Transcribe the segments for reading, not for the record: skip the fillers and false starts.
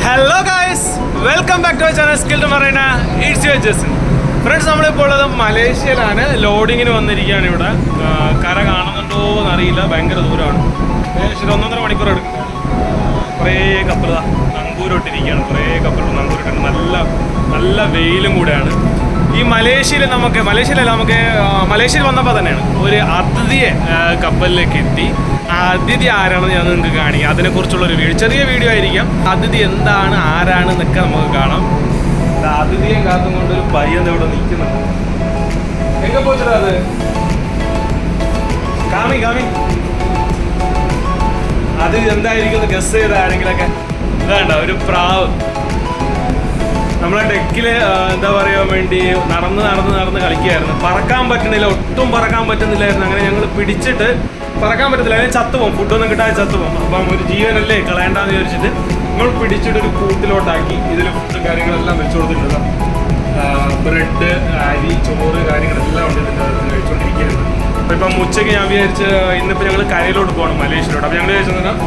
Hello guys, welcome back to channel skill to Marina. It's your Jason. Friends, നമ്മളിപ്പോൾ ഉള്ളത് മലേഷ്യയിലാണ്. ലോഡിങ്ങിന് വന്നിരിക്കുകയാണ്. ഇവിടെ കര കാണുന്നുണ്ടോ എന്നറിയില്ല, ഭയങ്കര ദൂരമാണ്. ഏകദേശം 1.5 മണിക്കൂർ എടുക്കും. കുറേ കപ്പൽ നങ്കൂരോട്ടിരിക്കുകയാണ്. കുറേ കപ്പൽ നങ്കൂരിട്ടുണ്ട്. നല്ല വെയിലും കൂടെയാണ്. ഈ മലേഷ്യയിൽ വന്നപ്പോൾ തന്നെയാണ് ഒരു അതിഥിയെ കപ്പലിലേക്ക് എത്തി. ആ അതിഥി ആരാണെന്ന് ഞാൻ നിങ്ങൾക്ക് കാണിക്കാം. അതിനെക്കുറിച്ചുള്ളൊരു വീഡിയോ, ചെറിയ വീഡിയോ ആയിരിക്കാം. അതിഥി എന്താണ്, ആരാണ് എന്നൊക്കെ നമുക്ക് കാണാം. അതിഥിയെ കാത്തും കൊണ്ടൊരു പയ്യൻ ഇവിടെ നിൽക്കുന്നുണ്ട്. എങ്ങനെ പോച്ചടാ അത്? കാമി അത് എന്തായിരിക്കും ഗസ് ചെയ്ത ആരെങ്കിലൊക്കെ? ഇതാണ്ട ഒരു പ്രാവ് നമ്മളെ ഡെക്കില് എന്താ പറയാൻ വേണ്ടി നടന്ന് കളിക്കുകയായിരുന്നു. പറക്കാൻ പറ്റുന്നില്ല, ഒട്ടും പറക്കാൻ പറ്റുന്നില്ലായിരുന്നു. അങ്ങനെ ഞങ്ങൾ പിടിച്ചിട്ട്, പറക്കാൻ പറ്റത്തില്ല, അതിന് ചത്തുപോകും, ഫുഡൊന്നും കിട്ടാതെ ചത്തുപോകും. അപ്പം ഒരു ജീവനല്ലേ കളയണ്ടെന്ന് വിചാരിച്ചിട്ട് നമ്മൾ പിടിച്ചിട്ട് ഒരു കൂട്ടിലോട്ടാക്കി. ഇതിൽ ഫുഡ് കാര്യങ്ങളെല്ലാം വെച്ചു കൊടുത്തിട്ടുണ്ട്. ബ്രെഡ്, അരി, ചോറ് കാര്യങ്ങളെല്ലാം ഉണ്ട്. ഇതിൻ്റെ കഴിച്ചുകൊണ്ടിരിക്കുന്നത്. അപ്പോൾ ഇപ്പം ഉച്ചയ്ക്ക് ഞാൻ വിചാരിച്ച് ഇന്നിപ്പോൾ ഞങ്ങൾ കരയിലോട്ട് പോകണം, മലേഷ്യയിലോട്ട്. അപ്പോൾ ഞങ്ങൾ വിചാരിച്ചെന്നാൽ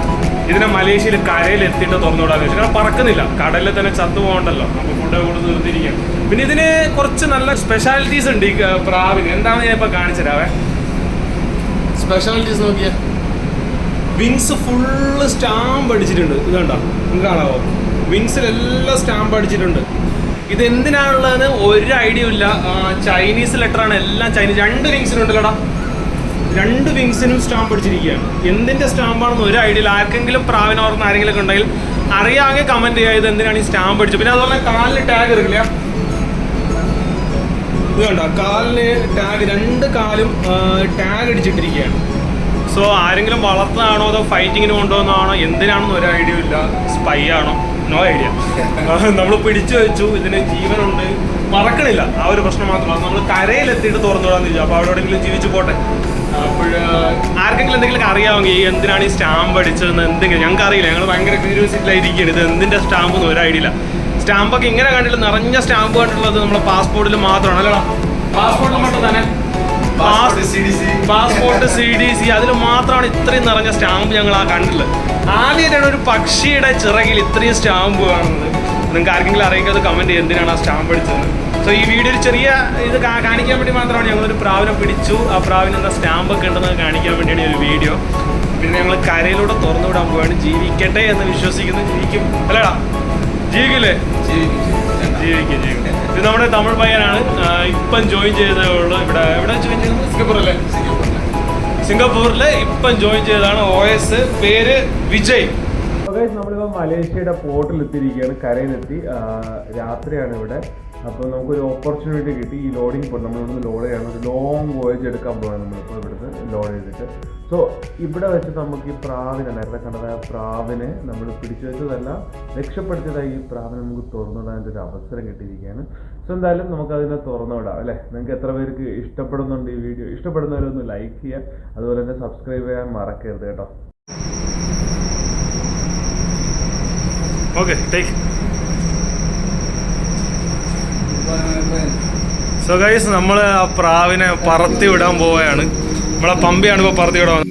ഇതിനെ മലേഷ്യയിൽ കരയിൽ എത്തിയിട്ട് തുറന്നു വിടാന്ന് വെച്ചാൽ, കാരണം പറക്കുന്നില്ല, കടലിൽ തന്നെ ചത്തു പോകണ്ടല്ലോ, നമുക്ക് ഫുഡ് കൊടുത്ത് നിർത്തിയിരിക്കുകയാണ്. പിന്നെ ഇതിന് കുറച്ച് നല്ല സ്പെഷ്യാലിറ്റീസ് ഉണ്ട് ഈ പ്രാവിന്. എന്താണെന്ന് ഞാൻ ഇപ്പോൾ കാണിച്ചു തരാവേ. സ്പെഷ്യാലിറ്റീസ് നോക്കിയാൽ വിങ്സ് ഫുള്ള് സ്റ്റാമ്പ് അടിച്ചിട്ടുണ്ട്. ഇത് കണ്ടോ, നിങ്ങൾക്ക് കാണാവോ? വിങ്സിലെല്ലാം സ്റ്റാമ്പ് അടിച്ചിട്ടുണ്ട്. ഇത് എന്തിനാണുള്ളതെന്ന് ഒരു ഐഡിയ ഇല്ല. ചൈനീസ് ലെറ്ററാണ്, എല്ലാം ചൈനീസ്. 2 വിങ്സിനുണ്ടല്ലോടാ, 2 വിങ്സിനും സ്റ്റാമ്പ് അടിച്ചിരിക്കുകയാണ്. എന്തിൻ്റെ സ്റ്റാമ്പാണെന്ന് ഒരു ഐഡിയ ഇല്ല. ആർക്കെങ്കിലും പ്രാവിനെ ഓർമ്മ ആരെങ്കിലും ഉണ്ടെങ്കിൽ അറിയാമെങ്കിൽ കമൻറ്റ് ചെയ്യുക, ഇത് എന്തിനാണ് ഈ സ്റ്റാമ്പ് അടിച്ചത്. പിന്നെ അതുപോലെ കാലിന് ടാഗ് ഇറക്കില്ല. ഇത് കണ്ടോ, കാലിന് ടാഗ്, 2 കാലും ടാഗ് അടിച്ചിട്ടിരിക്കുകയാണ്. സോ ആരെങ്കിലും വളർത്തുന്നതാണോ അതോ ഫൈറ്റിങ്ങിന് കൊണ്ടുവന്നതാണോ എന്തിനാണെന്ന് ഒരു ഐഡിയ ഇല്ല. സ്പൈ ആണോ, നോ ഐഡിയ. നമ്മൾ പിടിച്ചു വെച്ചു, ഇതിന് ജീവനുണ്ട്, പറക്കണില്ല, ആ ഒരു പ്രശ്നം മാത്രമാണ്. നമ്മൾ കരയിലെത്തിയിട്ട് തുറന്നു വിടാന്ന് ചോദിച്ചു. അപ്പോൾ അവിടെ എവിടെയെങ്കിലും ജീവിച്ചു പോട്ടെ. അപ്പോൾ ആർക്കെങ്കിലും എന്തെങ്കിലും അറിയാമെങ്കിൽ എന്തിനാണ് ഈ സ്റ്റാമ്പ് അടിച്ചതെന്ന് എന്തെങ്കിലും ഞങ്ങൾക്ക് അറിയില്ല. ഞങ്ങൾ ഭയങ്കര ക്യൂരിയോസിറ്റിയിലായിരിക്കുകയാണ്. ഇത് എന്തിൻ്റെ സ്റ്റാമ്പെന്ന് ഒരു ഐഡിയ ഇല്ല. സ്റ്റാമ്പൊക്കെ ഇങ്ങനെ കണ്ടില്ല, നിറഞ്ഞ സ്റ്റാമ്പ് കണ്ടിട്ടുള്ളത് നമ്മളെ പാസ്പോർട്ടിൽ മാത്രമാണ് അല്ലടാ. പാസ്പോർട്ടിൽ മാത്രം തന്നെ പാസ്പോർട്ട്, CDC, അതിൽ മാത്രമാണ് ഇത്രയും നിറഞ്ഞ സ്റ്റാമ്പ് ഞങ്ങൾ കണ്ടിട്ടുള്ളത്. ആദ്യമായിട്ടാണ് ഒരു പക്ഷിയുടെ ചിറകിൽ ഇത്രയും സ്റ്റാമ്പ് കാണുന്നത്. നിങ്ങൾക്ക് ആർക്കെങ്കിലും അറിയിക്കാതെ കമൻറ്റ് ചെയ്യും എന്തിനാണ് ആ സ്റ്റാമ്പ് അടിച്ചത്. സോ ഈ വീഡിയോ ഒരു ചെറിയ ഇത് കാണിക്കാൻ വേണ്ടി മാത്രമാണ്. ഞങ്ങളൊരു പ്രാവിനെ പിടിച്ചു, ആ പ്രാവിന് എന്താ സ്റ്റാമ്പൊക്കെ ഉണ്ടെന്ന് കാണിക്കാൻ വേണ്ടിയാണ് ഈ ഒരു വീഡിയോ. പിന്നെ ഞങ്ങൾ കരയിലൂടെ തുറന്നു വിടാൻ പോവാണ്. ജീവിക്കട്ടെ എന്ന് വിശ്വസിക്കുന്നു. ജീവിക്കും അല്ലേടാ? ജീവിക്കില്ലേ? ജീവിക്കും. ഇത് നമ്മുടെ തമിഴ് പയ്യനാണ്. ഇപ്പം ജോയിൻ ചെയ്തതേ ഉള്ളൂ. എവിടെ ജോയിൻ ചെയ്തത്? സിംഗപ്പൂറല്ലേ? സിംഗപ്പൂരിൽ ഇപ്പം ജോയിൻ ചെയ്തതാണ്. OS പേര് വിജയ്. നമ്മളിപ്പോൾ മലേഷ്യയുടെ പോർട്ടിൽ എത്തിയിരിക്കുകയാണ്. കരയിലെത്തി. രാത്രിയാണ് ഇവിടെ. അപ്പോൾ നമുക്കൊരു ഓപ്പർച്യൂണിറ്റി കിട്ടി. ഈ ലോഡിങ് പോയിട്ട് നമ്മളിവിടുന്ന് ലോഡ് ചെയ്യണം. ഒരു ലോങ് വോയേജ് എടുക്കാൻ പോകാൻ നമ്മളിപ്പോൾ ഇവിടുന്ന് ലോഡ് ചെയ്തിട്ട്. സോ ഇവിടെ വെച്ച് നമുക്ക് ഈ പ്രാവിനെ, നേരത്തെ കണ്ടതായ പ്രാവിനെ നമ്മൾ പിടിച്ചു വെച്ചതല്ല, രക്ഷപ്പെടുത്തിയതായി ഈ പ്രാവിനെ നമുക്ക് തുറന്നുവിടാൻ്റെ ഒരു അവസരം കിട്ടിയിരിക്കുകയാണ്. സോ എന്തായാലും നമുക്കതിനെ തുറന്നുവിടാം അല്ലേ. നിങ്ങൾക്ക് എത്ര പേർക്ക് ഇഷ്ടപ്പെടുന്നുണ്ട് ഈ വീഡിയോ? ഇഷ്ടപ്പെടുന്നവരൊന്ന് ലൈക്ക് ചെയ്യുക, അതുപോലെ തന്നെ സബ്സ്ക്രൈബ് ചെയ്യാൻ മറക്കരുത് കേട്ടോ. Okay, take. സോ ഗൈസ്, നമ്മൾ ആ പ്രാവിനെ പറത്തി വിടാൻ പോവുകയാണ്. നമ്മളെ പമ്പയാണ് ഇപ്പോൾ പറത്തി വിടാൻ.